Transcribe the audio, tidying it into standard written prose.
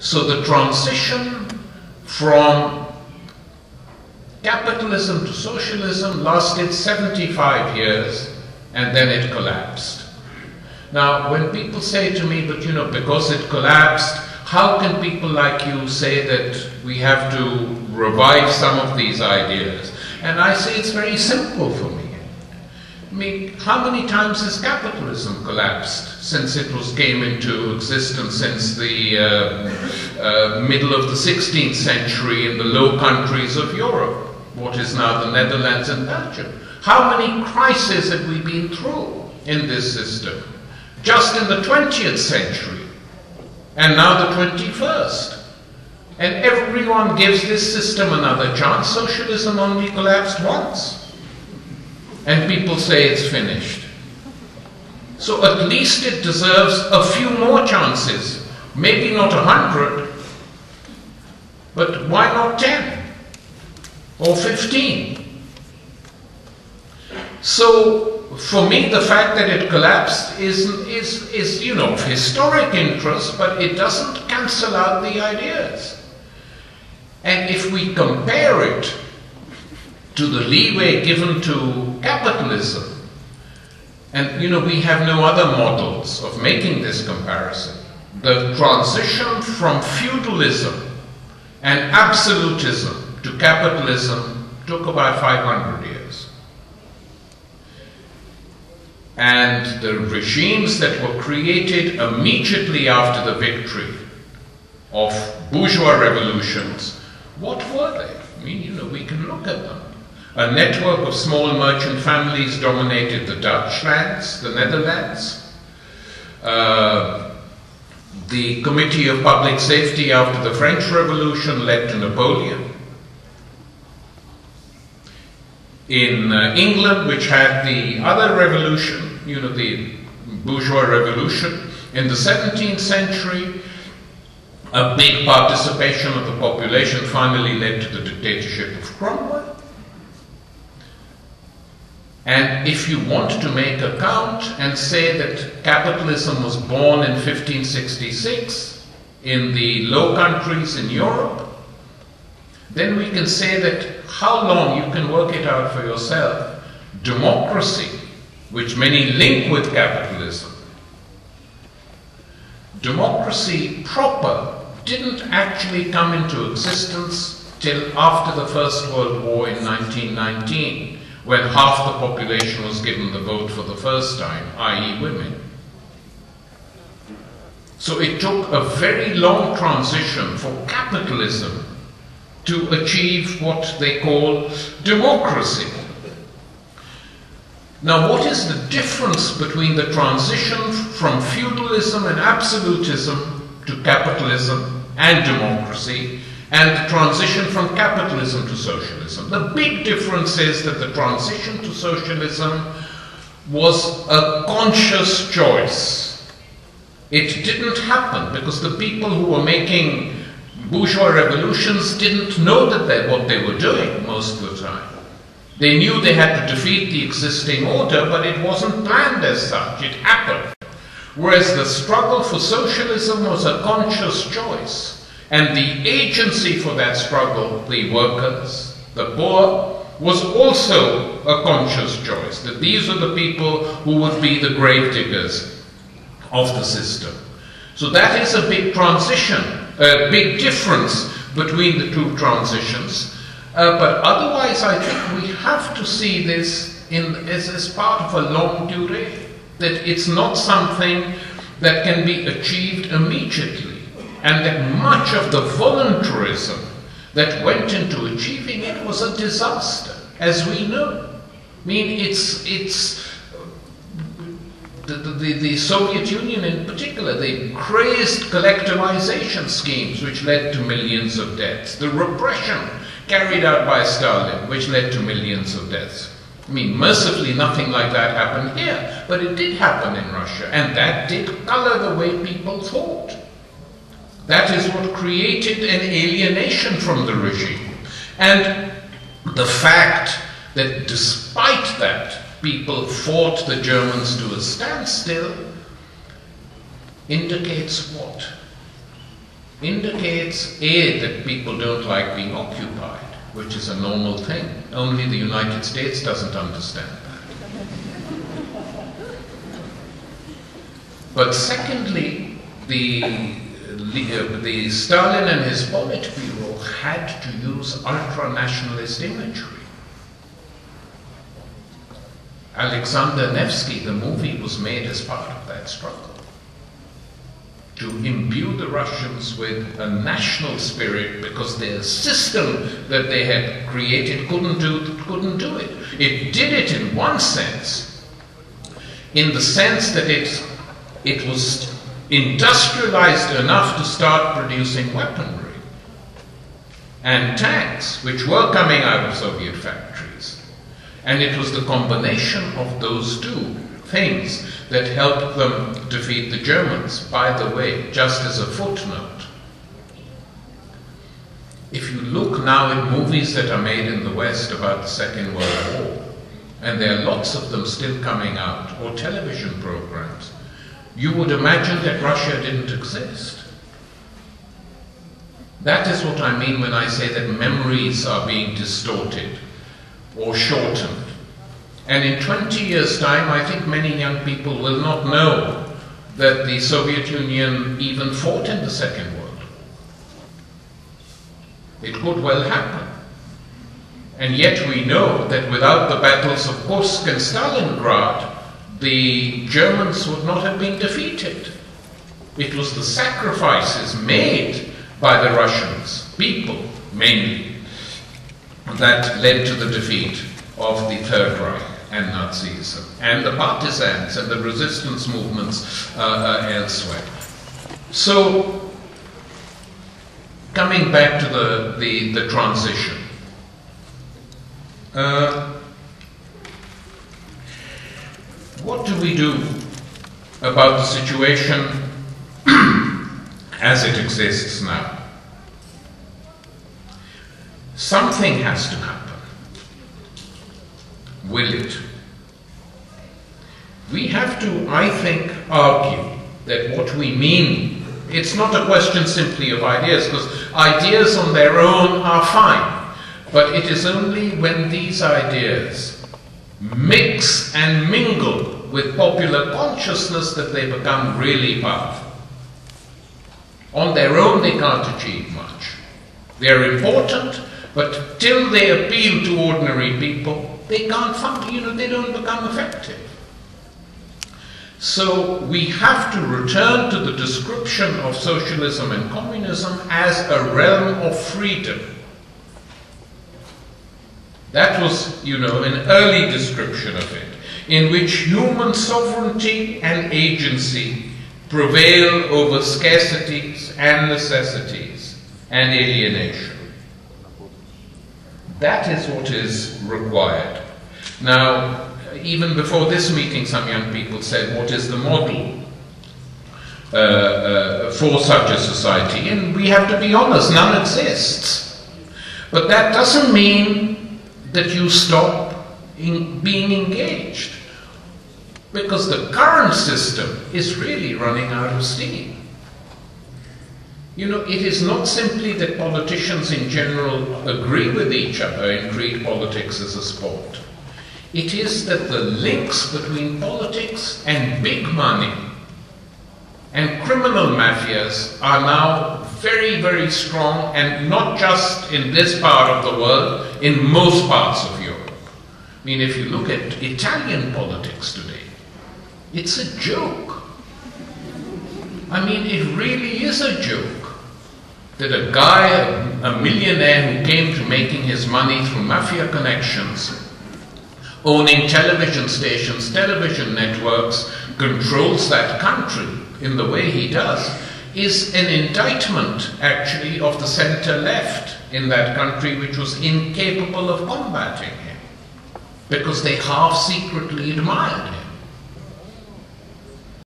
So the transition from capitalism to socialism lasted 75 years, and then it collapsed. Now, when people say to me, but you know, because it collapsed, how can people like you say that we have to revive some of these ideas? And I say it's very simple for me. I mean, how many times has capitalism collapsed since it came into existence, since the middle of the 16th century in the Low Countries of Europe, what is now the Netherlands and Belgium? How many crises have we been through in this system? Just in the 20th century, and now the 21st. And everyone gives this system another chance. Socialism only collapsed once. And people say it's finished. So at least it deserves a few more chances. Maybe not 100, but why not 10 or 15? So for me, the fact that it collapsed is you know, of historic interest, but it doesn't cancel out the ideas. And if we compare it to the leeway given to capitalism, and you know, we have no other models of making this comparison. The transition from feudalism and absolutism to capitalism took about 500 years. And the regimes that were created immediately after the victory of bourgeois revolutions, what were they? I mean, you know, we can look at them. A network of small merchant families dominated the Dutch lands, the Netherlands. The Committee of Public Safety after the French Revolution led to Napoleon. In England, which had the other revolution, you know, the bourgeois revolution, in the 17th century, a big participation of the population finally led to the dictatorship of Cromwell. And if you want to make a count and say that capitalism was born in 1566 in the Low Countries in Europe, then we can say that how long, you can work it out for yourself, democracy, which many link with capitalism, democracy proper didn't actually come into existence till after the First World War in 1919, when half the population was given the vote for the first time, i.e. women. So it took a very long transition for capitalism to achieve what they call democracy. Now, what is the difference between the transition from feudalism and absolutism to capitalism and democracy, and the transition from capitalism to socialism? The big difference is that the transition to socialism was a conscious choice. It didn't happen because the people who were making bourgeois revolutions didn't know that what they were doing most of the time. They knew they had to defeat the existing order, but it wasn't planned as such. It happened. Whereas the struggle for socialism was a conscious choice. And the agency for that struggle, the workers, the poor, was also a conscious choice. That these are the people who would be the grave diggers of the system. So that is a big transition, a big difference between the two transitions. But otherwise, I think we have to see this as part of a longue durée, that it's not something that can be achieved immediately, and that much of the voluntarism that went into achieving it was a disaster, as we know. I mean, it's the Soviet Union in particular, they crazed collectivization schemes which led to millions of deaths. The repression carried out by Stalin, which led to millions of deaths. I mean, mercifully, nothing like that happened here, but it did happen in Russia, and that did color the way people thought. That is what created an alienation from the regime. And the fact that despite that, people fought the Germans to a standstill indicates what? indicates, A, that people don't like being occupied, which is a normal thing. Only the United States doesn't understand that. But secondly, the Stalin and his Politburo had to use ultra-nationalist imagery. Alexander Nevsky, the movie, was made as part of that struggle, to imbue the Russians with a national spirit, because their system that they had created couldn't do it. It did it in one sense, in the sense that it was industrialized enough to start producing weaponry and tanks, which were coming out of Soviet factories. And it was the combination of those two things that helped them defeat the Germans. By the way, just as a footnote, if you look now at movies that are made in the West about the Second World War, and there are lots of them still coming out, or television programs, you would imagine that Russia didn't exist. That is what I mean when I say that memories are being distorted or shortened. And in 20 years' time, I think many young people will not know that the Soviet Union even fought in the Second World War. It could well happen. And yet we know that without the battles of Kursk and Stalingrad, the Germans would not have been defeated. It was the sacrifices made by the Russians, people mainly, that led to the defeat of the Third Reich and Nazism, and the partisans and the resistance movements elsewhere. So, coming back to the transition, what do we do about the situation as it exists now? Something has to happen. Will it? We have to, I think, argue that what we mean, it's not a question simply of ideas, because ideas on their own are fine, but it is only when these ideas mix and mingle with popular consciousness that they become really powerful. On their own, they can't achieve much. They're important, but till they appeal to ordinary people, they can't function, they don't become effective. So we have to return to the description of socialism and communism as a realm of freedom. That was, an early description of it, in which human sovereignty and agency prevail over scarcities and necessities and alienation. That is what is required. Now, even before this meeting, some young people said, what is the model for such a society? And we have to be honest, none exists. But that doesn't mean that you stop being engaged, because the current system is really running out of steam. It is not simply that politicians in general agree with each other and treat politics as a sport. It is that the links between politics and big money and criminal mafias are now very, very strong, and not just in this part of the world, in most parts of Europe. I mean, if you look at Italian politics today, it's a joke. I mean, it really is a joke that a guy, a millionaire who came to making his money through mafia connections, owning television stations, television networks, controls that country in the way he does, is an indictment, actually, of the center-left in that country, which was incapable of combating him, because they half-secretly admired him.